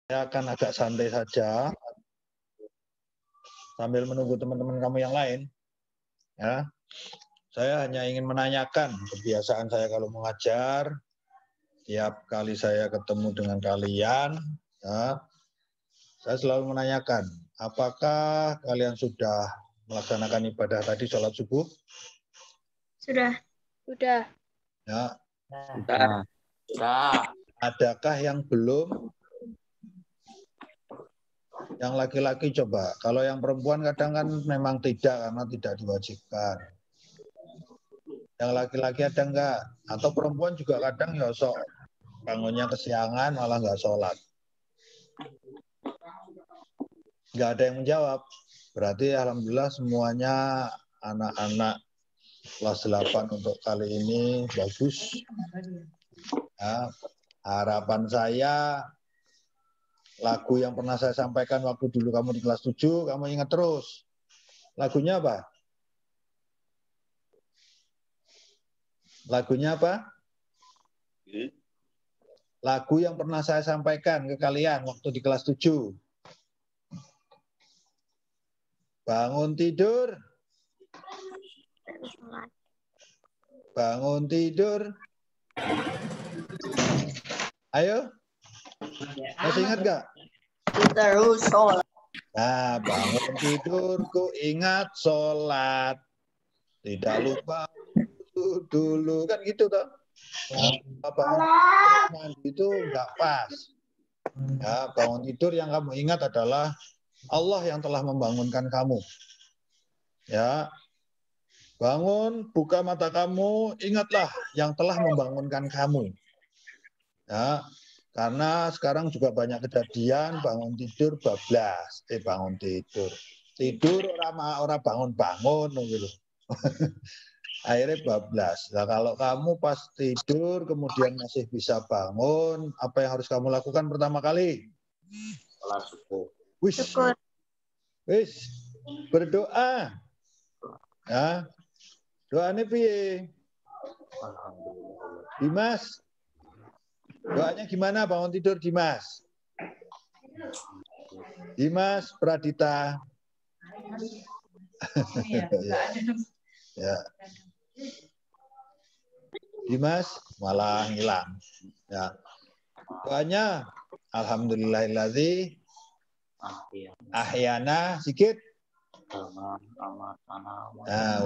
Saya akan agak santai saja sambil menunggu teman-teman kamu yang lain. Ya, saya hanya ingin menanyakan kebiasaan saya kalau mengajar. Tiap kali saya ketemu dengan kalian, ya, saya selalu menanyakan, apakah kalian sudah melaksanakan ibadah tadi, sholat subuh? Sudah. Ya. Sudah. Adakah yang belum? Yang laki-laki coba. Kalau yang perempuan kadang kan memang tidak karena tidak diwajibkan. Yang laki-laki ada enggak? Atau perempuan juga kadang ya sok bangunnya kesiangan malah enggak sholat. Enggak ada yang menjawab. Berarti alhamdulillah semuanya anak-anak kelas 8 untuk kali ini bagus. Ya, harapan saya lagu yang pernah saya sampaikan waktu dulu kamu di kelas 7, kamu ingat terus. Lagunya apa? Lagunya apa? Lagu yang pernah saya sampaikan ke kalian waktu di kelas 7. Bangun tidur. Bangun tidur. Ayo. Masih ingat gak? Terus sholat. Nah, bangun tidur, ku ingat sholat. Tidak lupa dulu. Kan gitu toh. Nah, bangun mandi itu nggak pas. Ya, bangun tidur yang kamu ingat adalah Allah yang telah membangunkan kamu. Ya, bangun, buka mata kamu, ingatlah yang telah membangunkan kamu. Ya, karena sekarang juga banyak kejadian bangun tidur bablas, bangun tidur, orang bangun-bangun gitu. Akhirnya bablas. Nah, kalau kamu pas tidur kemudian masih bisa bangun, apa yang harus kamu lakukan pertama kali? Sholat subuh. Wis, berdoa. Ya. Doanya piye? Dimas. Doanya gimana bangun tidur Dimas? Dimas Pradita. Ya. Dimas malah hilang. Ya. Doanya alhamdulillahilladzi ahyana sikit.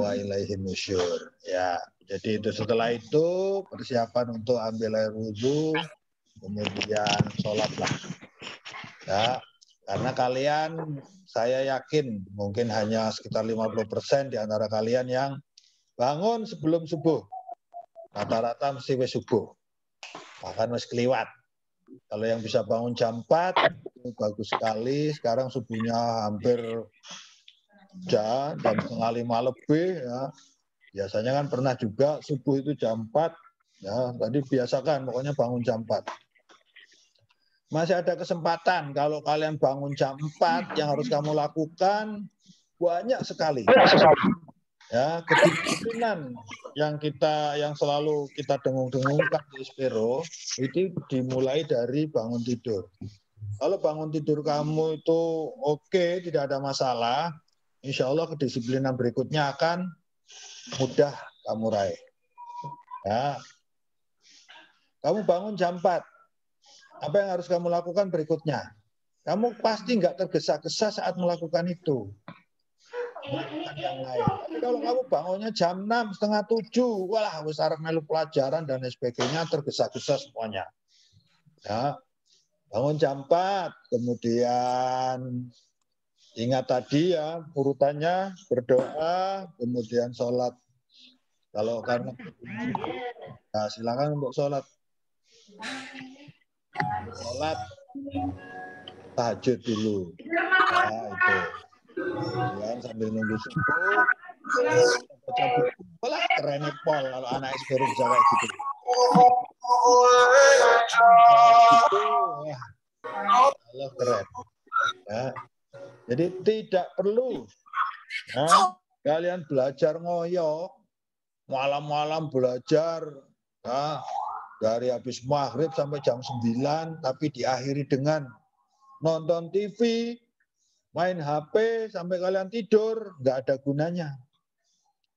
Wa ilaihin nusyur. Ya, jadi itu setelah itu persiapan untuk ambil air wudhu, kemudian sholatlah. Ya, karena kalian saya yakin mungkin hanya sekitar 50% di antara kalian yang bangun sebelum subuh. Rata-rata mesti wis subuh. Bahkan wis keliwat. Kalau yang bisa bangun jam 4 itu bagus sekali. Sekarang subuhnya hampir jam 4:30 lebih ya. Biasanya kan pernah juga subuh itu jam 4 ya. Tadi biasakan pokoknya bangun jam 4. Masih ada kesempatan kalau kalian bangun jam 4 yang harus kamu lakukan banyak sekali. Ya, kedisiplinan yang selalu kita dengung-dengungkan di Ispero itu dimulai dari bangun tidur. Kalau bangun tidur kamu itu oke, tidak ada masalah, insya Allah kedisiplinan berikutnya akan mudah kamu raih. Ya. Kamu bangun jam 4, apa yang harus kamu lakukan berikutnya? Kamu pasti nggak tergesa-gesa saat melakukan itu. Melakukan yang lain. Tapi kalau kamu bangunnya jam 6, setengah 7, walah, wis arep melu pelajaran dan sebagainya, tergesa-gesa semuanya. Ya. Bangun jam 4, kemudian ingat tadi ya, urutannya berdoa, kemudian sholat. Kalau karena nah, silakan untuk sholat. Sholat tahajud dulu. Nah, itu. Kemudian sambil nunggu subuh, baca buku. Walah, keren pol kalau anak Espero bisa kayak gitu. Wah, Allah keren. Ya. Jadi tidak perlu ya, kalian belajar ngoyo, malam-malam belajar ya, dari habis maghrib sampai jam 9, tapi diakhiri dengan nonton TV, main HP sampai kalian tidur, nggak ada gunanya.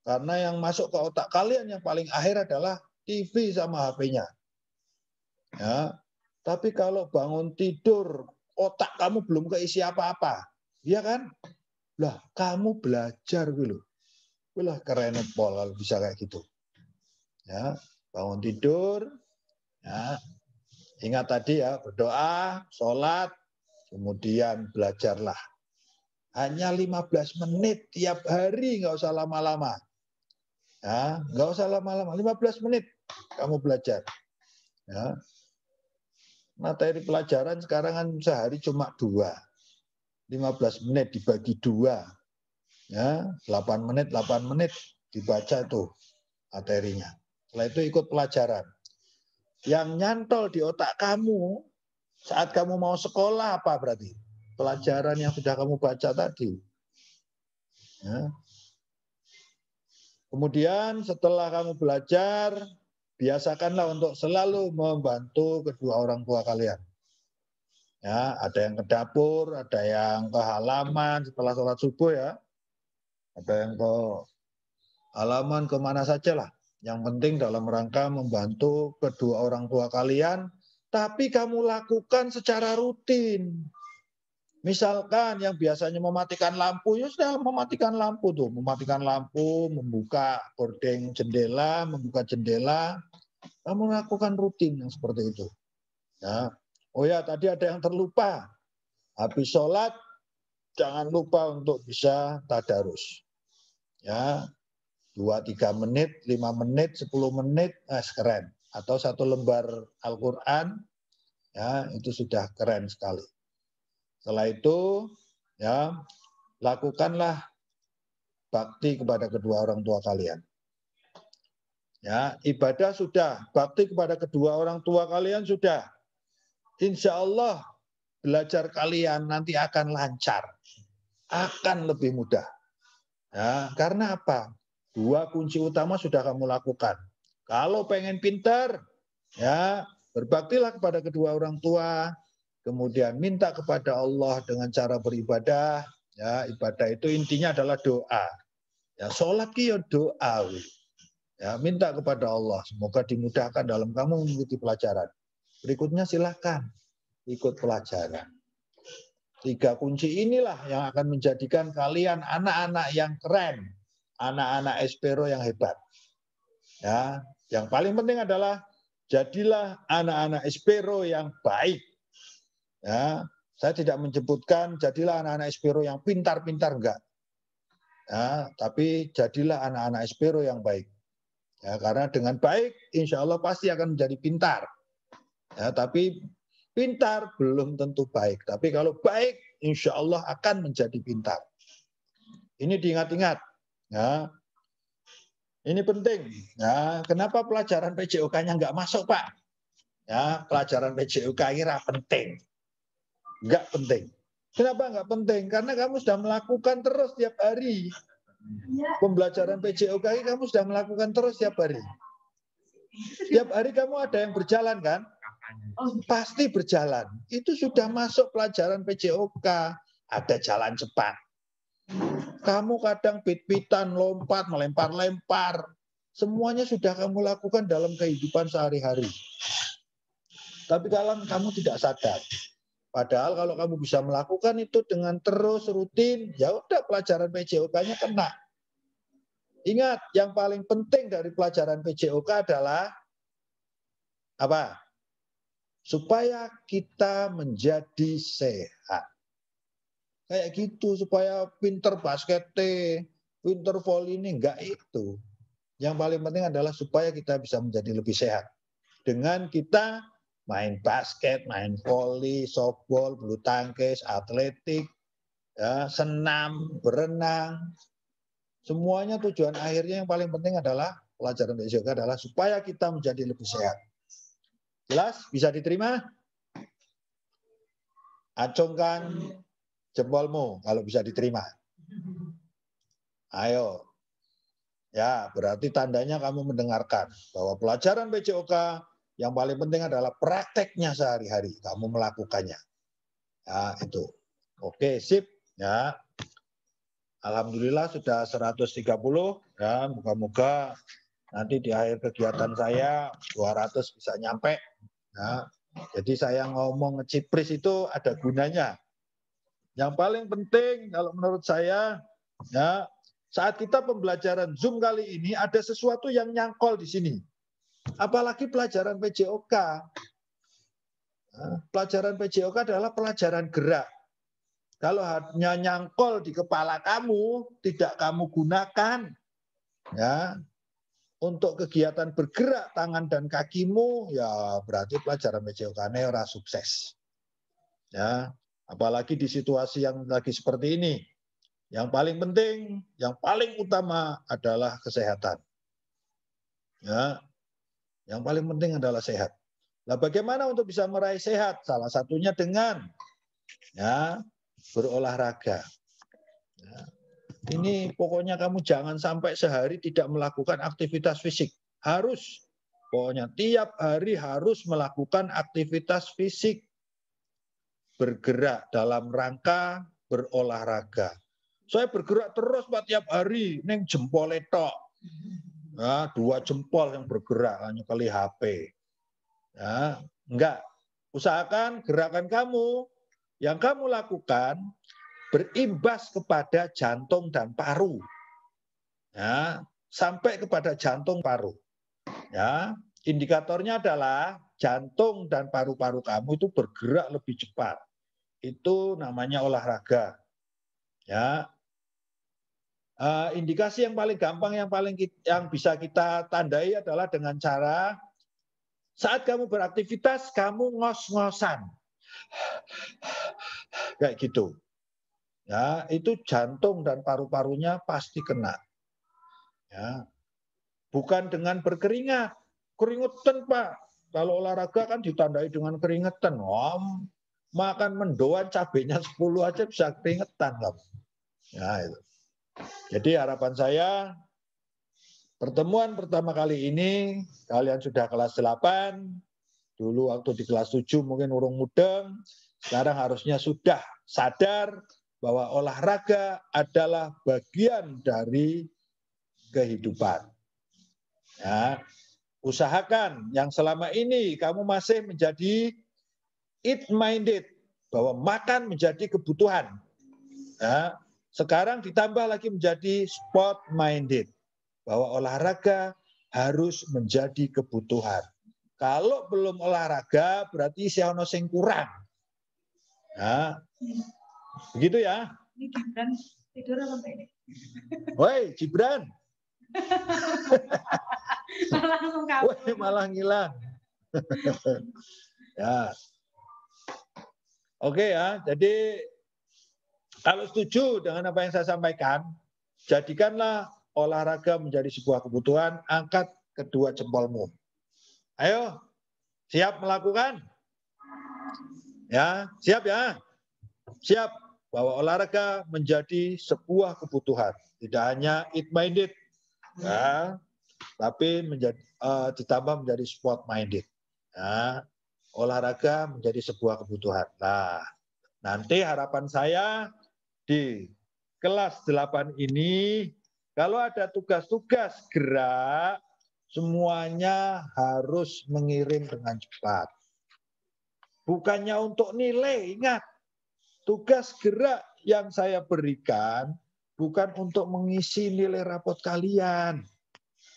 Karena yang masuk ke otak kalian yang paling akhir adalah TV sama HP-nya. Ya. Tapi kalau bangun tidur, otak kamu belum keisi apa-apa. Iya kan? Lah, kamu belajar gitu. Lah keren pol kalau bisa kayak gitu. Ya, bangun tidur, ya. Ingat tadi ya, berdoa, sholat, kemudian belajarlah. Hanya 15 menit tiap hari, nggak usah lama-lama. Ya, nggak usah lama-lama, 15 menit kamu belajar. Ya. Materi pelajaran sekarang kan sehari cuma 2. 15 menit dibagi 2. Ya, 8 menit dibaca tuh materinya. Setelah itu ikut pelajaran. Yang nyantol di otak kamu saat kamu mau sekolah apa berarti? Pelajaran yang sudah kamu baca tadi. Ya. Kemudian setelah kamu belajar, biasakanlah untuk selalu membantu kedua orang tua kalian. Ya, ada yang ke dapur, ada yang ke halaman setelah sholat subuh ya. Ada yang ke halaman kemana saja lah. Yang penting dalam rangka membantu kedua orang tua kalian, tapi kamu lakukan secara rutin. Misalkan yang biasanya mematikan lampu, ya sudah mematikan lampu tuh. Mematikan lampu, membuka gorden jendela, membuka jendela. Kamu lakukan rutin yang seperti itu. Ya. Oh ya, tadi ada yang terlupa. Habis sholat, jangan lupa untuk bisa tadarus. Ya, 2-3 menit, 5 menit, 10 menit, keren. Atau 1 lembar Al-Quran, ya itu sudah keren sekali. Setelah itu, ya lakukanlah bakti kepada kedua orang tua kalian. Ya, ibadah sudah, bakti kepada kedua orang tua kalian sudah. Insya Allah belajar kalian nanti akan lancar, akan lebih mudah. Ya, karena apa? 2 kunci utama sudah kamu lakukan. Kalau pengen pintar, ya berbaktilah kepada kedua orang tua, kemudian minta kepada Allah dengan cara beribadah. Ya, ibadah itu intinya adalah doa. Ya, sholat ki ya doa. Ya, minta kepada Allah semoga dimudahkan dalam kamu mengikuti pelajaran. Berikutnya silakan ikut pelajaran. 3 kunci inilah yang akan menjadikan kalian anak-anak yang keren, anak-anak Espero yang hebat. Ya, yang paling penting adalah jadilah anak-anak Espero yang baik. Ya, saya tidak menyebutkan jadilah anak-anak Espero yang pintar-pintar, enggak. Ya, tapi jadilah anak-anak Espero yang baik. Ya, karena dengan baik, insya Allah pasti akan menjadi pintar. Ya, tapi pintar belum tentu baik. Tapi kalau baik, insya Allah akan menjadi pintar. Ini diingat-ingat. Ya, ini penting. Ya, kenapa pelajaran PJOK-nya nggak masuk, Pak? Ya, pelajaran PJOK kira penting. Nggak penting. Kenapa nggak penting? Karena kamu sudah melakukan terus tiap hari. Pembelajaran PJOK kamu sudah melakukan terus tiap hari. Tiap hari kamu ada yang berjalan kan? Pasti berjalan. Itu sudah masuk pelajaran PJOK. Ada jalan cepat. Kamu kadang pit-pitan, lompat, melempar-lempar. Semuanya sudah kamu lakukan dalam kehidupan sehari-hari. Tapi kalau kamu tidak sadar. Padahal kalau kamu bisa melakukan itu dengan terus rutin, ya udah pelajaran PJOK-nya kena. Ingat, yang paling penting dari pelajaran PJOK adalah apa? Supaya kita menjadi sehat. Kayak gitu, supaya pinter basket, pinter volley ini, enggak itu. Yang paling penting adalah supaya kita bisa menjadi lebih sehat. Dengan kita main basket, main volley, softball, bulu tangkis, atletik, ya, senam, berenang. Semuanya tujuan akhirnya yang paling penting adalah pelajaran PJOK adalah supaya kita menjadi lebih sehat. Jelas? Bisa diterima? Acungkan jempolmu kalau bisa diterima. Ayo. Ya, berarti tandanya kamu mendengarkan bahwa pelajaran PJOK yang paling penting adalah prakteknya sehari-hari. Kamu melakukannya. Ya, itu. Oke, sip. Ya. Alhamdulillah sudah 130. Ya, moga-moga nanti di akhir kegiatan saya 200 bisa nyampe. Ya. Jadi saya ngomong ngecipris itu ada gunanya. Yang paling penting kalau menurut saya, ya, saat kita pembelajaran Zoom kali ini ada sesuatu yang nyangkol di sini. Apalagi pelajaran PJOK. Pelajaran PJOK adalah pelajaran gerak. Kalau hanya nyangkol di kepala kamu, tidak kamu gunakan, ya, untuk kegiatan bergerak tangan dan kakimu, ya berarti pelajaran PJOK-nya ora sukses. Ya, apalagi di situasi yang lagi seperti ini. Yang paling penting, yang paling utama adalah kesehatan. Ya, yang paling penting adalah sehat. Nah, bagaimana untuk bisa meraih sehat? Salah satunya dengan ya berolahraga. Ya. Ini pokoknya kamu jangan sampai sehari tidak melakukan aktivitas fisik. Harus. Pokoknya tiap hari harus melakukan aktivitas fisik. Bergerak dalam rangka berolahraga. Saya bergerak terus Pak tiap hari, neng jempol tok. Nah, 2 jempol yang bergerak hanya kali HP. Ya, enggak. Usahakan gerakan kamu yang kamu lakukan berimbas kepada jantung dan paru. Ya, sampai kepada jantung paru. Ya, indikatornya adalah jantung dan paru-paru kamu itu bergerak lebih cepat. Itu namanya olahraga. Ya, indikasi yang paling gampang yang bisa kita tandai adalah dengan cara saat kamu beraktivitas kamu ngos-ngosan kayak gitu. Ya, itu jantung dan paru-parunya pasti kena. Ya, bukan dengan berkeringat, keringetan Pak. Kalau olahraga kan ditandai dengan keringetan. Makan mendoan cabenya 10 aja bisa keringetan kamu. Ya, itu. Jadi harapan saya pertemuan pertama kali ini kalian sudah kelas 8, dulu waktu di kelas 7 mungkin urung mudeng, sekarang harusnya sudah sadar bahwa olahraga adalah bagian dari kehidupan. Ya, usahakan yang selama ini kamu masih menjadi eat-minded, bahwa makan menjadi kebutuhan. Ya, sekarang ditambah lagi menjadi sport-minded, bahwa olahraga harus menjadi kebutuhan. Kalau belum olahraga berarti si ono sing kurang. Ya, begitu ya. Ini Gibran tidur apa ini? Woi, Gibran. Langsung kabur. Woi, malah ngilang. Ya. Oke ya, jadi kalau setuju dengan apa yang saya sampaikan, jadikanlah olahraga menjadi sebuah kebutuhan, angkat kedua jempolmu. Ayo, siap melakukan? Ya, siap ya? Siap bahwa olahraga menjadi sebuah kebutuhan, tidak hanya eat-minded, ya, tapi ditambah menjadi sport-minded. Ya, olahraga menjadi sebuah kebutuhan. Nah, nanti harapan saya di kelas 8 ini, kalau ada tugas-tugas gerak, semuanya harus mengirim dengan cepat. Bukannya untuk nilai, ingat, tugas gerak yang saya berikan bukan untuk mengisi nilai rapot kalian,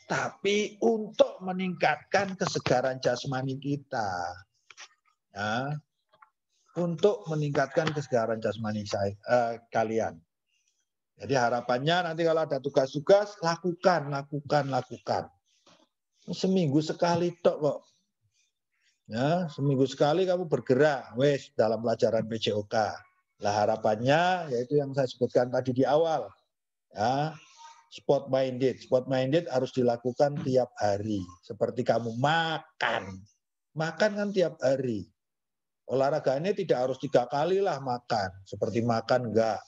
tapi untuk meningkatkan kesegaran jasmani kita. Ya, untuk meningkatkan kesegaran jasmani kalian. Jadi harapannya nanti kalau ada tugas-tugas, lakukan. Seminggu sekali tok kok. Ya, seminggu sekali kamu bergerak, wes dalam pelajaran PJOK. Lah harapannya yaitu yang saya sebutkan tadi di awal. Ya, sport minded. Sport minded harus dilakukan tiap hari. Seperti kamu makan. Makan kan tiap hari. Olahraga ini tidak harus 3 kali lah makan. Seperti makan enggak.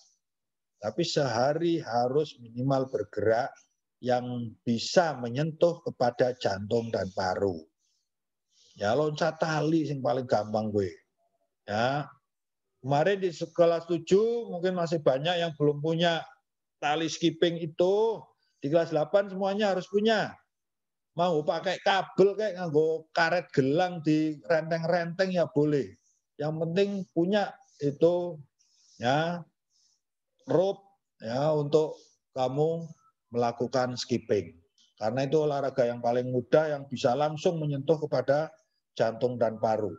Tapi sehari harus minimal bergerak yang bisa menyentuh kepada jantung dan paru. Ya loncat tali yang paling gampang gue. Ya, Kemarin di kelas 7 mungkin masih banyak yang belum punya tali skipping itu. Di kelas 8 semuanya harus punya. Mau pakai kabel kayak nganggo karet gelang di renteng-renteng ya boleh. Yang penting punya itu ya rope ya untuk kamu melakukan skipping. Karena itu olahraga yang paling mudah yang bisa langsung menyentuh kepada jantung dan paru.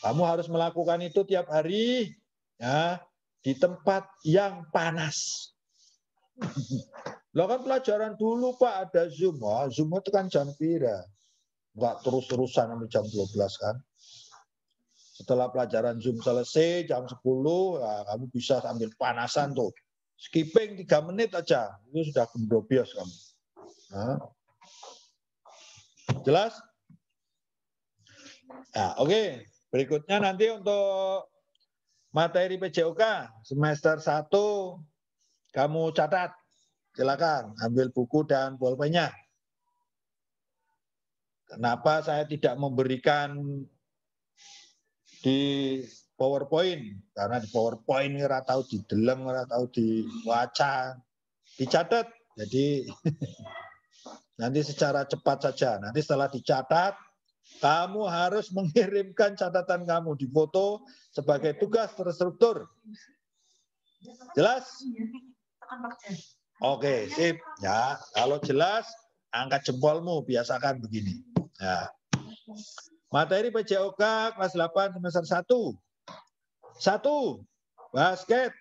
Kamu harus melakukan itu tiap hari ya di tempat yang panas. Lo kan pelajaran dulu Pak ada Zoom. Oh, Zoom itu kan jam pira. Enggak terus-terusan sampai jam 12 kan. Setelah pelajaran Zoom selesai jam 10 ya, kamu bisa sambil panasan tuh. Skipping 3 menit aja. Itu sudah gembobios kamu. Nah. Jelas? Nah, oke. Berikutnya nanti untuk materi PJOK semester 1 kamu catat. Silakan ambil buku dan pulpennya. Kenapa saya tidak memberikan di PowerPoint? Karena di PowerPoint ora tahu dideleng, ora tahu diwaca. Dicatat. Jadi nanti secara cepat saja. Nanti setelah dicatat kamu harus mengirimkan catatan kamu di foto sebagai tugas terstruktur. Jelas? Oke, sip. Ya, kalau jelas, angkat jempolmu. Biasakan begini. Ya. Materi PJOK kelas 8 semester 1. 1. Basket.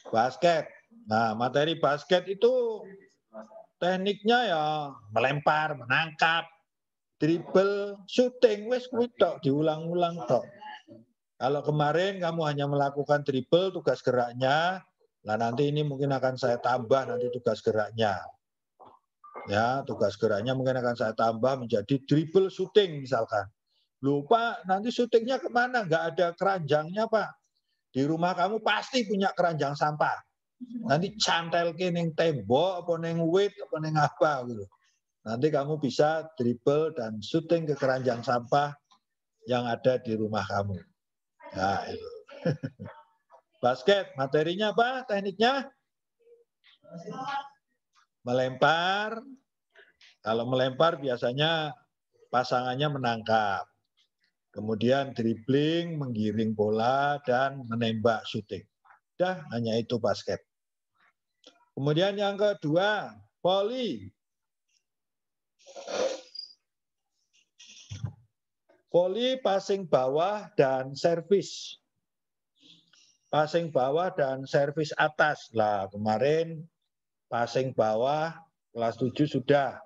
Basket. Nah, materi basket itu tekniknya ya melempar, menangkap, dribble, shooting, wes kuwi tok diulang-ulang tok. Kalau kemarin kamu hanya melakukan dribble tugas geraknya, nah nanti ini mungkin akan saya tambah nanti tugas geraknya. Ya, tugas geraknya mungkin akan saya tambah menjadi dribble shooting misalkan. Lupa nanti syutingnya kemana? Nggak ada keranjangnya Pak. Di rumah kamu pasti punya keranjang sampah. Nanti cantel ke neng tembok, apa neng wit, apa neng apa gitu. Nanti kamu bisa dribble dan syuting ke keranjang sampah yang ada di rumah kamu. Nah, itu. Basket, materinya apa? Tekniknya? Melempar. Kalau melempar biasanya pasangannya menangkap. Kemudian dribbling, menggiring bola, dan menembak syuting. Dah, hanya itu basket. Kemudian yang kedua, volley. Volley passing bawah dan servis. Passing bawah dan servis atas. Lah, kemarin passing bawah kelas 7 sudah.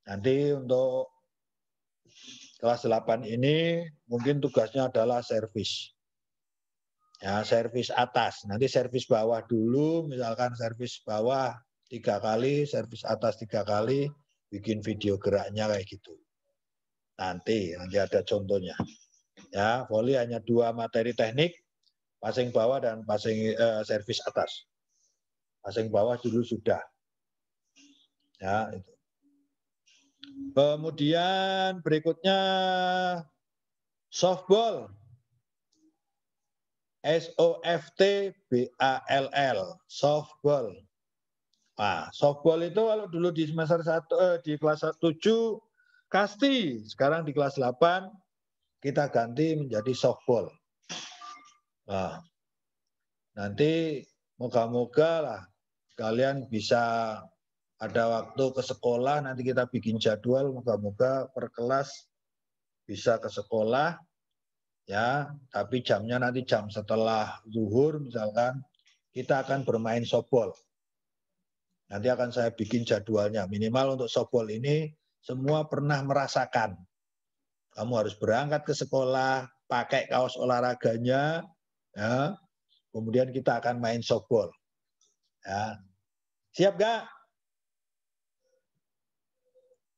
Nanti untuk kelas 8 ini mungkin tugasnya adalah servis. Ya, servis atas. Nanti servis bawah dulu, misalkan servis bawah 3 kali, servis atas 3 kali, bikin video geraknya kayak gitu. Nanti ada contohnya. Ya, volley hanya 2 materi teknik, passing bawah dan passing servis atas. Passing bawah dulu sudah. Ya, itu. Kemudian berikutnya softball. SOFTBALL, softball. Nah, softball itu kalau dulu di semester 1 di kelas 7 kasti, sekarang di kelas 8 kita ganti menjadi softball. Nah, nanti moga-moga lah kalian bisa ada waktu ke sekolah, nanti kita bikin jadwal, moga-moga per kelas bisa ke sekolah. Ya, tapi jamnya nanti jam setelah zuhur misalkan kita akan bermain softball. Nanti akan saya bikin jadwalnya. Minimal untuk softball ini semua pernah merasakan. Kamu harus berangkat ke sekolah, pakai kaos olahraganya, ya. Kemudian kita akan main softball. Ya. Siap gak?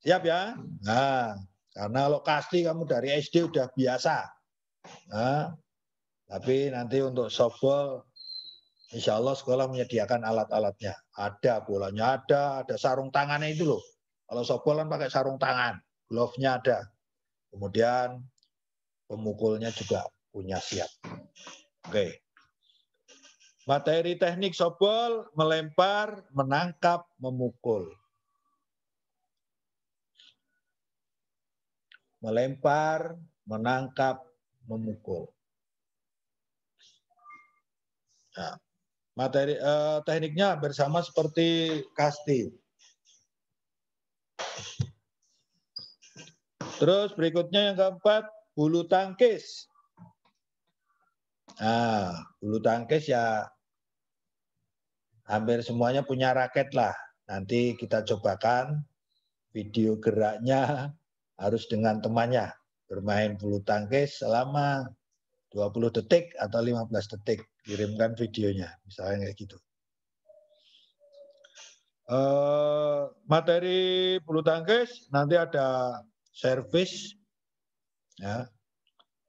Siap ya? Nah, karena kalau kasti kamu dari SD udah biasa. Nah, tapi nanti untuk softball, insya Allah sekolah menyediakan alat-alatnya. Ada bolanya ada sarung tangannya itu loh. Kalau softball kan pakai sarung tangan, glove-nya ada. Kemudian pemukulnya juga punya siap. Oke. Materi teknik softball, melempar, menangkap, memukul. Melempar, menangkap, memukul. Nah, materi tekniknya bersama seperti kasti. Terus berikutnya yang keempat, bulu tangkis. Nah, bulu tangkis ya hampir semuanya punya raket lah. Nanti kita cobakan video geraknya harus dengan temannya. Bermain bulu tangkis selama 20 detik atau 15 detik. Kirimkan videonya, misalnya kayak gitu. Materi bulu tangkis nanti ada servis, ya.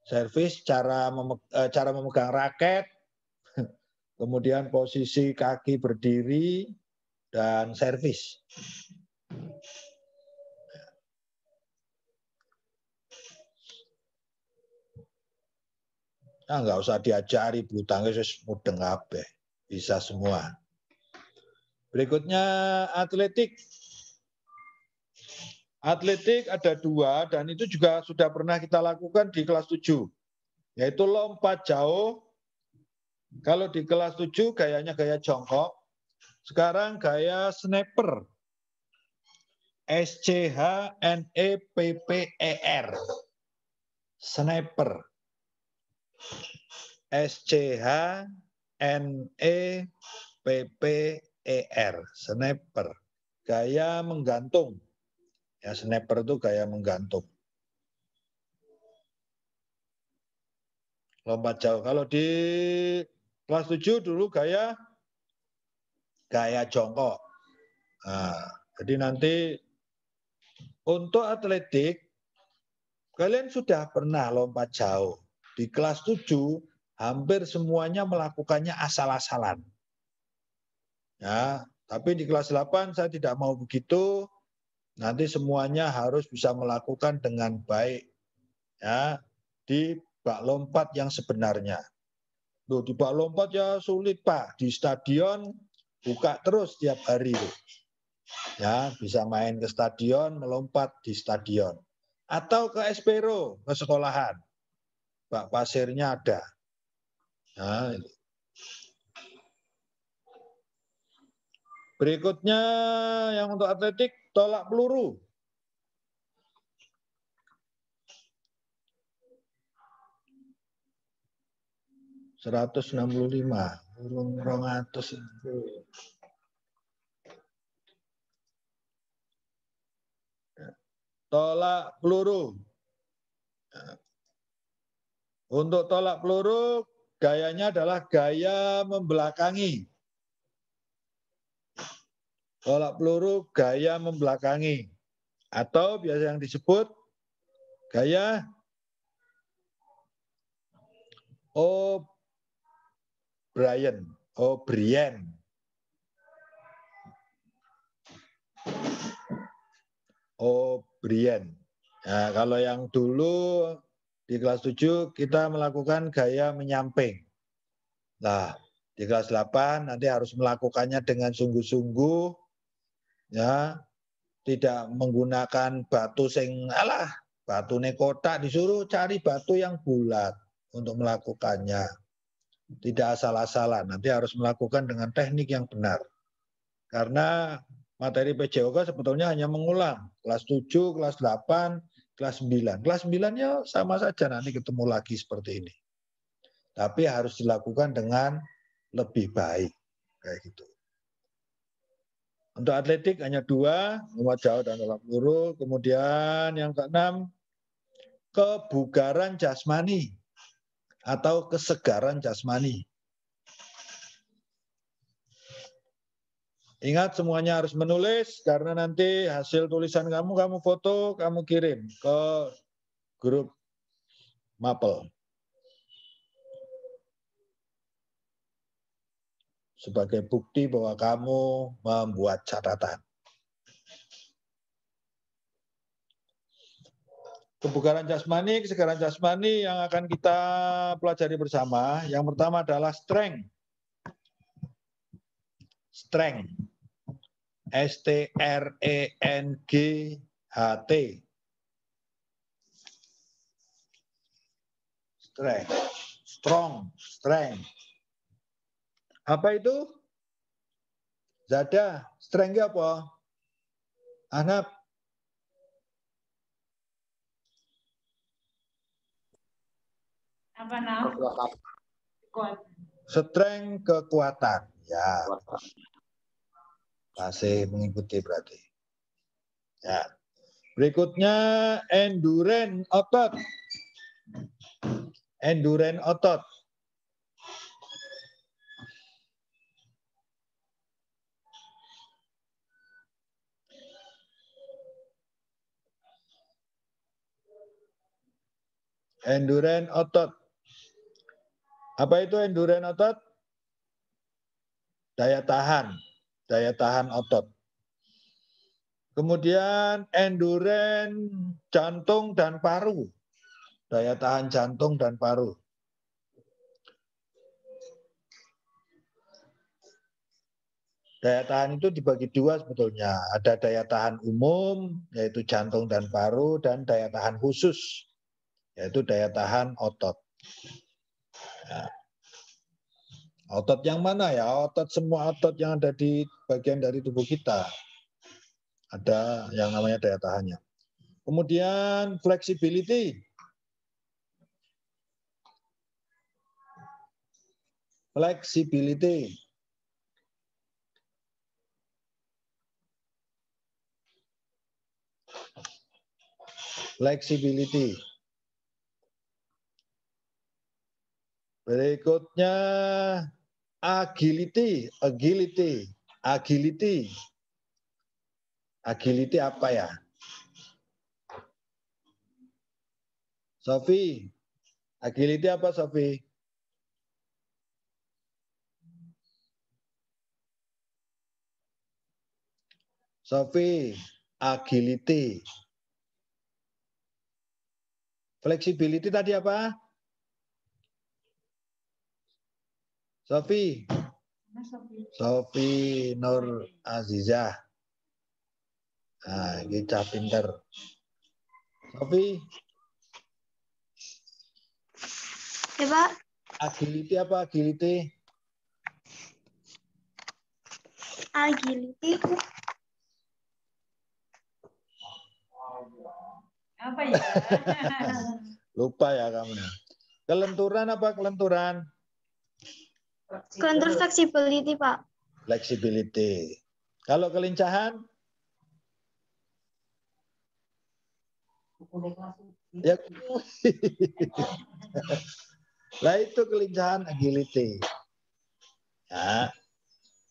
Servis, cara memegang raket, kemudian posisi kaki berdiri, dan servis. Nah, nggak usah diajari bulu tangkis, mudeng kabeh, bisa semua. Berikutnya atletik. Atletik ada 2 dan itu juga sudah pernah kita lakukan di kelas 7, yaitu lompat jauh. Kalau di kelas 7 gayanya gaya jongkok, sekarang gaya sniper. SCHNEPPER. Sniper. SCHNEPPER. Sniper. Gaya menggantung. Ya, sniper itu gaya menggantung. Lompat jauh. Kalau di kelas 7 dulu gaya jongkok. Nah, jadi nanti untuk atletik kalian sudah pernah lompat jauh. Di kelas 7 hampir semuanya melakukannya asal-asalan. Ya, tapi di kelas 8 saya tidak mau begitu. Nanti semuanya harus bisa melakukan dengan baik. Ya, di bak lompat yang sebenarnya. Loh, di bak lompat ya sulit, Pak. Di stadion buka terus tiap hari. Ya, bisa main ke stadion, melompat di stadion. Atau ke Espero, ke sekolahan. Bak pasirnya ada. Nah, berikutnya yang untuk atletik, tolak peluru. (165), urung 200 itu. Tolak peluru. Untuk tolak peluru, gayanya adalah gaya membelakangi. Tolak peluru gaya membelakangi. Atau biasa yang disebut gaya O'Brien. Nah, kalau yang dulu di kelas 7 kita melakukan gaya menyamping. Nah, di kelas 8 nanti harus melakukannya dengan sungguh-sungguh, ya, tidak menggunakan batu batu kotak, disuruh cari batu yang bulat untuk melakukannya. Tidak asal-asalan, nanti harus melakukan dengan teknik yang benar. Karena materi PJOK sebetulnya hanya mengulang kelas 7, kelas 8, kelas 9. Kelas 9 ya sama saja nanti ketemu lagi seperti ini. Tapi harus dilakukan dengan lebih baik, kayak gitu. Untuk atletik hanya 2, lompat jauh dan tolak peluru. Kemudian yang ke-6, kebugaran jasmani atau kesegaran jasmani. Ingat semuanya harus menulis karena nanti hasil tulisan kamu foto, kamu kirim ke grup Mapel. Sebagai bukti bahwa kamu membuat catatan. kebugaran jasmani, kesegaran jasmani yang akan kita pelajari bersama. Yang pertama adalah strength. Strength. S-T-R-E-N-G-H-T. Strength. Strong. Strength. Apa itu? Zada. Strength apa? Anap. Apa nam? Kekuatan. Kuat. Strength, kekuatan. Ya, masih mengikuti berarti. Ya. Berikutnya endurance otot. Endurance otot. Endurance otot. Apa itu endurance otot? Daya tahan otot. Kemudian endurance jantung dan paru. Daya tahan jantung dan paru. Daya tahan itu dibagi dua sebetulnya. Ada daya tahan umum, yaitu jantung dan paru, dan daya tahan khusus, yaitu daya tahan otot. Ya. Otot yang mana ya? Otot, semua otot yang ada di bagian dari tubuh kita. Ada yang namanya daya tahannya. Kemudian flexibility. Flexibility. Flexibility. Berikutnya agility. Agility. Agility. Agility apa ya? Sofi. Agility apa, Sofi? Sofi, agility. Flexibility tadi apa? Sofi. Sofi Nur Azizah. Nah, ini cah pinter. Sofi. Ya, Pak. Agility apa agility? Agility. Apa ya? Lupa ya kamu. Kelenturan apa kelenturan? Counter flexibility, Pak. Flexibility. Kalau kelincahan? Ya. Lah itu kelincahan agility. Ya.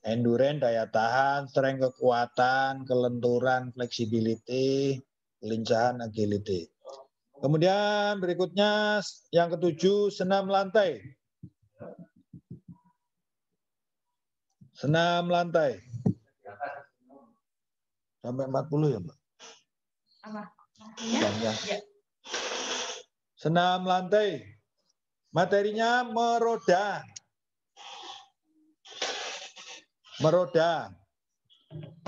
Endurance, daya tahan, strength, kekuatan, kelenturan, flexibility, kelincahan, agility. Kemudian berikutnya yang ketujuh, senam lantai. Senam lantai. Sampai 40 ya, Mbak? Apa? Ya. Senam lantai. Materinya meroda. Meroda.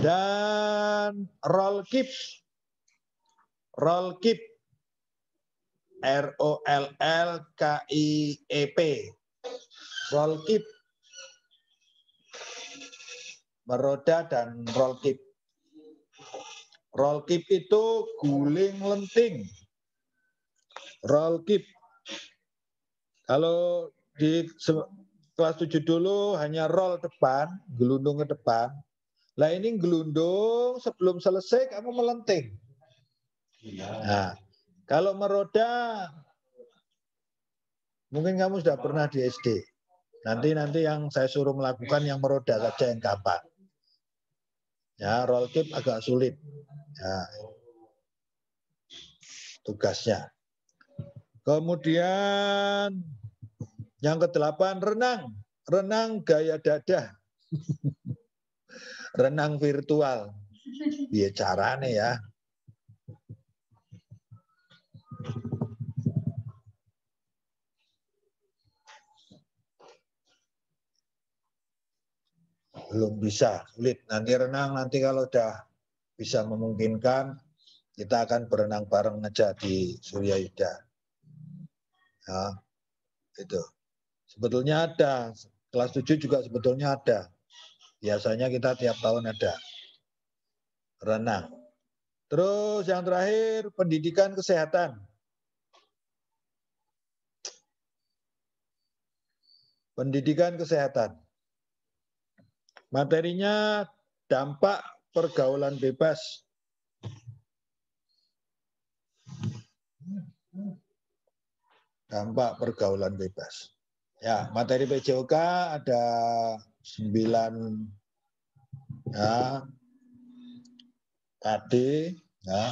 Dan roll keep. Roll keep. ROLLKIEP. Roll keep. Meroda dan roll keep. Roll keep itu guling lenting. Roll keep. Kalau di kelas 7 dulu hanya roll depan, gelundung ke depan. Lah ini gelundung sebelum selesai kamu melenting. Nah, kalau meroda mungkin kamu sudah pernah di SD. Nanti yang saya suruh melakukan yang meroda saja yang gampang. Ya, roll keep agak sulit. Ya, tugasnya. Kemudian yang ke-8 renang. Renang gaya dada. Renang virtual. Biar caranya ya. belum bisa, sulit. Nanti renang, nanti kalau udah bisa memungkinkan, kita akan berenang bareng aja di Surya Yuda. Ya, itu. Sebetulnya ada, kelas 7 juga sebetulnya ada. Biasanya kita tiap tahun ada renang. Terus yang terakhir, pendidikan kesehatan. Pendidikan kesehatan. Materinya dampak pergaulan bebas. Dampak pergaulan bebas. Ya, materi PJOK ada 9 ya, KD, ya.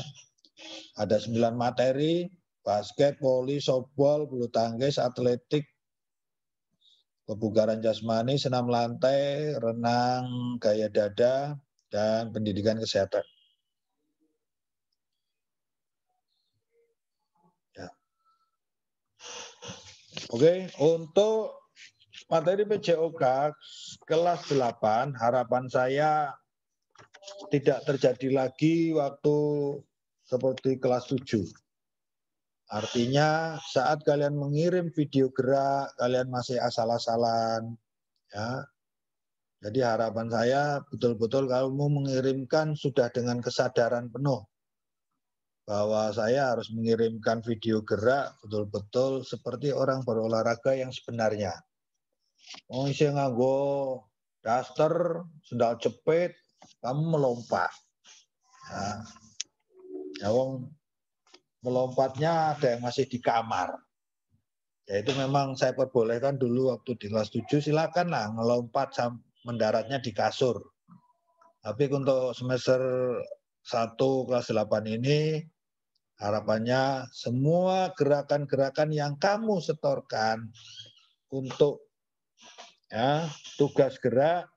Ada 9 materi, basket, voli, softball, bulu tangkis, atletik, kebugaran jasmani, senam lantai, renang, gaya dada, dan pendidikan kesehatan. Ya. Oke, untuk materi PJOK kelas 8, harapan saya tidak terjadi lagi waktu seperti kelas 7. Artinya saat kalian mengirim video gerak, kalian masih asal-asalan. Ya. Jadi harapan saya betul-betul kamu mengirimkan sudah dengan kesadaran penuh. Bahwa saya harus mengirimkan video gerak betul-betul seperti orang berolahraga yang sebenarnya. Oh, saya nganggo daster, sendal jepit, kamu melompat. Ya, melompatnya ada yang masih di kamar. Ya itu memang saya perbolehkan dulu waktu di kelas 7, silakanlah melompat mendaratnya di kasur. Tapi untuk semester 1 kelas 8 ini harapannya semua gerakan-gerakan yang kamu setorkan untuk ya, tugas gerak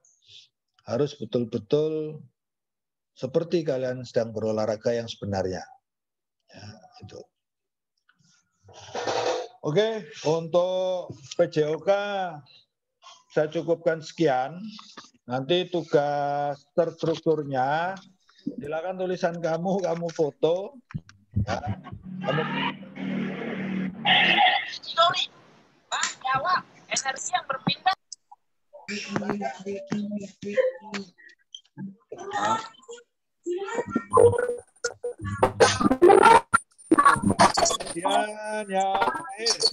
harus betul-betul seperti kalian sedang berolahraga yang sebenarnya. Ya, itu. Oke, untuk PJOK saya cukupkan sekian. Nanti tugas terstrukturnya, silakan tulisan kamu foto. Ya, kamu... energi yang berpindah. Kemudian yang terakhir.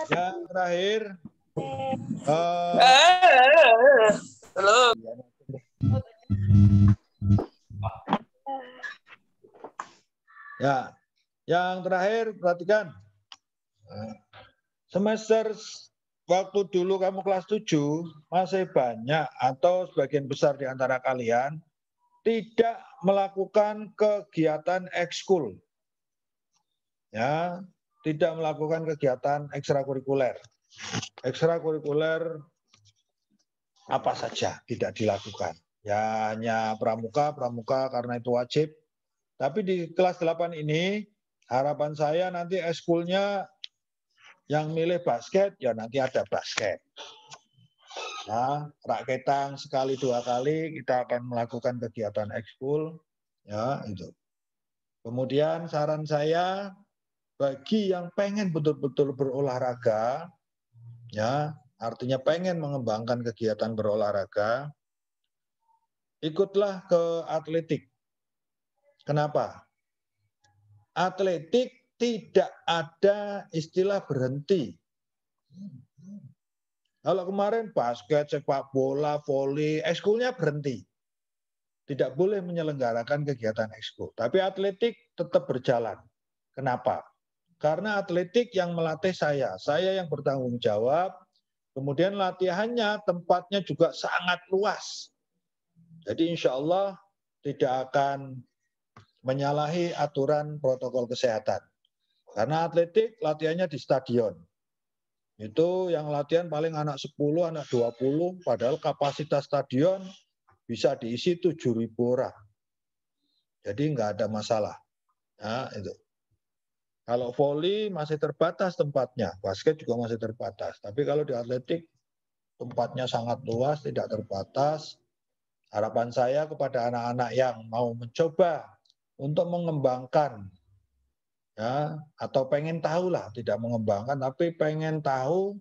Yang terakhir. Halo. Ya, yang terakhir perhatikan. Semester waktu dulu kamu kelas 7 masih banyak atau sebagian besar di antara kalian tidak melakukan kegiatan ekskul. Ya, tidak melakukan kegiatan ekstrakurikuler. Ekstrakurikuler apa saja tidak dilakukan. Ya hanya pramuka karena itu wajib. Tapi di kelas 8 ini harapan saya nanti ekskulnya yang milih basket ya nanti ada basket. Nah, raketan sekali 2 kali kita akan melakukan kegiatan ekskul ya itu. Kemudian saran saya bagi yang pengen betul-betul berolahraga ya, artinya pengen mengembangkan kegiatan berolahraga, ikutlah ke atletik. Kenapa? Atletik tidak ada istilah berhenti. Kalau kemarin basket, sepak bola, voli, ekskulnya berhenti. Tidak boleh menyelenggarakan kegiatan ekskul. Tapi atletik tetap berjalan. Kenapa? Karena atletik yang melatih saya yang bertanggung jawab. Kemudian latihannya tempatnya juga sangat luas. Jadi insya Allah tidak akan menyalahi aturan protokol kesehatan. Karena atletik latihannya di stadion. Itu yang latihan paling anak 10, anak 20, padahal kapasitas stadion bisa diisi 7.000 orang. Jadi nggak ada masalah. Nah, itu. Kalau voli masih terbatas tempatnya, basket juga masih terbatas. Tapi kalau di atletik tempatnya sangat luas, tidak terbatas. Harapan saya kepada anak-anak yang mau mencoba untuk mengembangkan, ya, atau pengen tahu lah, tidak mengembangkan, tapi pengen tahu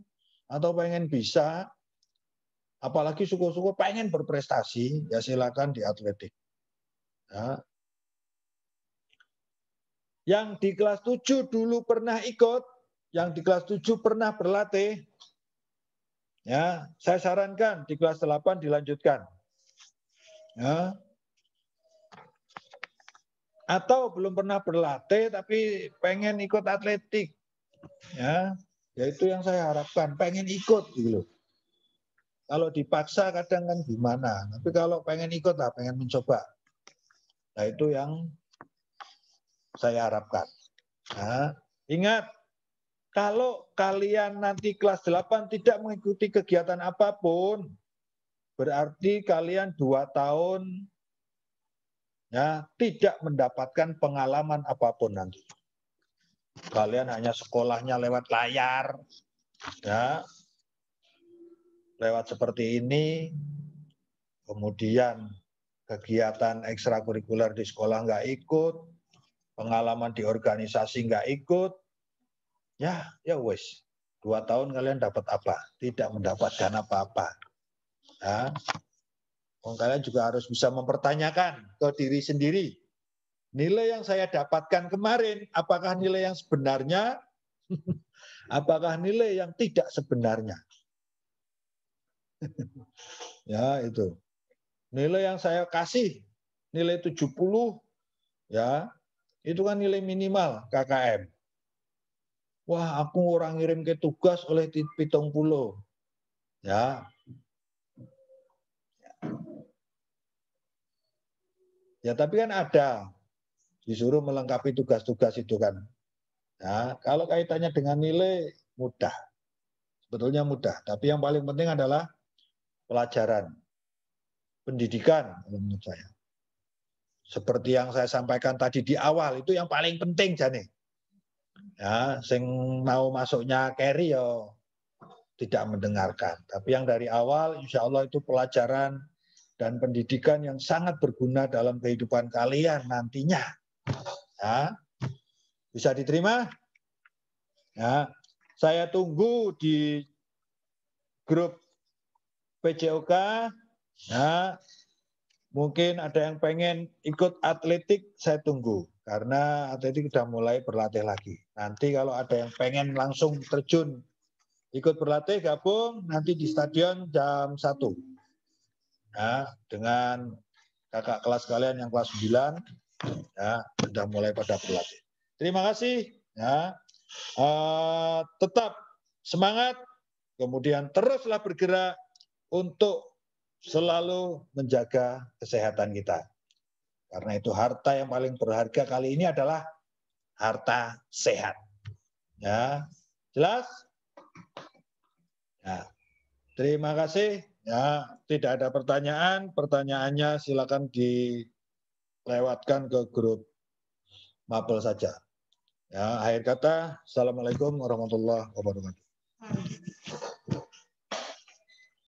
atau pengen bisa, apalagi syukur-syukur pengen berprestasi, ya silakan di atletik. Ya. Yang di kelas 7 dulu pernah ikut, yang di kelas 7 pernah berlatih, ya, saya sarankan di kelas 8 dilanjutkan. Ya. Atau belum pernah berlatih tapi pengen ikut atletik. Ya, itu yang saya harapkan, pengen ikut gitu loh. Kalau dipaksa kadang kan gimana, tapi kalau pengen ikut lah, pengen mencoba. Nah, itu yang saya harapkan. Nah, ingat, kalau kalian nanti kelas 8 tidak mengikuti kegiatan apapun, berarti kalian 2 tahun ya tidak mendapatkan pengalaman apapun nanti. Kalian hanya sekolahnya lewat layar, ya, lewat seperti ini, kemudian kegiatan ekstrakurikuler di sekolah nggak ikut, pengalaman di organisasi nggak ikut, ya wes, 2 tahun kalian dapat apa? Tidak mendapatkan apa-apa. Ya. Kalian juga harus bisa mempertanyakan ke diri sendiri, nilai yang saya dapatkan kemarin, apakah nilai yang sebenarnya, apakah nilai yang tidak sebenarnya? Ya, itu. Nilai yang saya kasih, nilai 70, ya, itu kan nilai minimal KKM. Wah, aku orang ngirim ke tugas oleh 70. Ya. Ya, tapi kan ada disuruh melengkapi tugas-tugas itu kan. Ya, kalau kaitannya dengan nilai mudah. Sebetulnya mudah, tapi yang paling penting adalah pelajaran, pendidikan menurut saya. Seperti yang saya sampaikan tadi di awal, itu yang paling penting Jane. Ya, sing mau masuknya carry ya tidak mendengarkan. Tapi yang dari awal insya Allah itu pelajaran dan pendidikan yang sangat berguna dalam kehidupan kalian nantinya. Ya, bisa diterima? Ya, saya tunggu di grup PCOK. Ya, mungkin ada yang pengen ikut atletik, saya tunggu. Karena atletik sudah mulai berlatih lagi. Nanti kalau ada yang pengen langsung terjun ikut berlatih, gabung nanti di stadion jam 1. Ya, dengan kakak kelas kalian yang kelas 9, ya, sudah mulai pada berlatih. Terima kasih. Ya. Tetap semangat, kemudian teruslah bergerak untuk selalu menjaga kesehatan kita. Karena itu harta yang paling berharga kali ini adalah harta sehat. Ya, jelas? Ya. Terima kasih. Ya, tidak ada pertanyaan. Pertanyaannya silakan dilewatkan ke grup Mapel saja. Ya, akhir kata, Assalamualaikum warahmatullahi wabarakatuh.